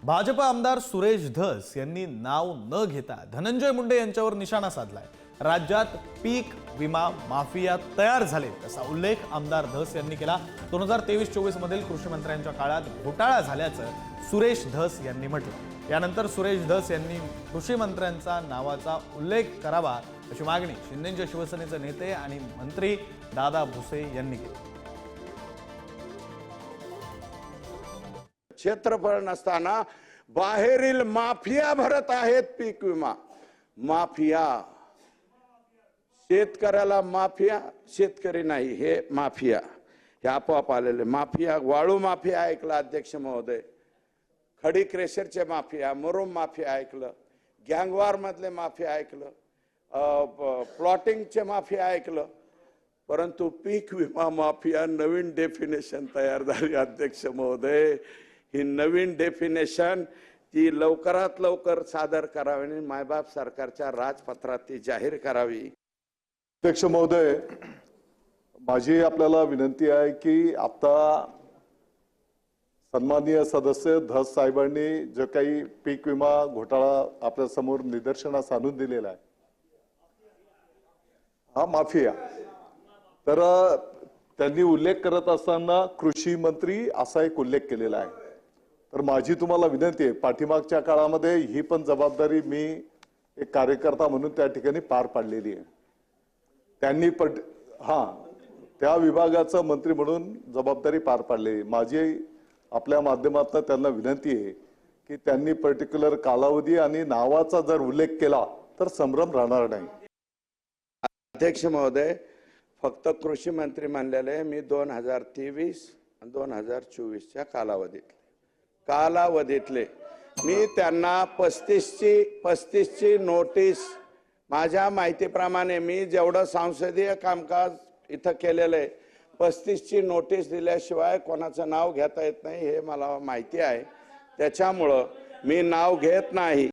भाजप आमदार सुरेश धस यांनी नाव न घेता धनंजय मुंडे यांच्यावर निशाणा साधलाय। राज्यात पीक विमा माफिया तयार झाले असा उल्लेख आमदार धस यांनी केला। 2023-24 मधील कृषी मंत्र्यांच्या काळात घोटाळा झाल्याचं सुरेश धस यांनी म्हटलं। यानंतर सुरेश धस यांनी कृषी मंत्र्यांचा नावाचा उल्लेख करावा अशी मागणी शिंदेच्या शिवसेनेचे नेते आणि मंत्री दादा भुसे यांनी केली। क्षेत्रफळ नसताना बाहेरील माफिया भरत आहेत पीक विमा माफिया। शेतकऱ्याला माफिया, शेतकरी नाही, हे माफिया, हे आपोआप आलेले माफिया। वाळू माफिया ऐकला अध्यक्ष महोदय, खडी क्रेशरचे माफिया, मुरुम माफिया ऐकलं, गँगवार मधले माफिया ऐकलं, प्लॉटिंगचे माफिया ऐकलं, परंतु पीक विमा माफिया नवीन डेफिनेशन तयार झाली अध्यक्ष महोदय। ही नवीन डेफिनेशन ती लवकरात लवकर सादर करावी आणि मायबाप सरकारच्या राजपत्रात ती जाहीर करावी। अध्यक्ष महोदय, माझी आपल्याला विनंती आहे की आता सन्माननीय सदस्य धस साहेबांनी जो काही पीक विमा घोटाळा आपल्या समोर निदर्शनास आणून दिलेला आहे, हा माफिया, तर त्यांनी उल्लेख करत असताना कृषी मंत्री असा एक उल्लेख केलेला आहे। तर माझी तुम्हाला विनंती आहे, पाठीमागच्या काळामध्ये ही पण जबाबदारी मी एक कार्यकर्ता म्हणून त्या ठिकाणी पार पाडलेली आहे। त्यांनी त्या विभागाचा मंत्री म्हणून जबाबदारी पार पाडली। माझी आपल्या माध्यमातून त्यांना विनंती आहे की त्यांनी पर्टिक्युलर कालावधी आणि नावाचा जर उल्लेख केला तर संभ्रम राहणार नाही। अध्यक्ष महोदय, फक्त कृषी मंत्री म्हणलेले मी 2023 आणि 2024च्या कालावधीतले मी त्यांना 35ची नोटीस, माझ्या माहितीप्रमाणे मी जेवढं संसदीय कामकाज इथं केलेलं आहे, 35ची नोटीस दिल्याशिवाय कोणाचं नाव घेता येत नाही हे मला माहिती आहे। त्याच्यामुळं मी नाव घेत नाही।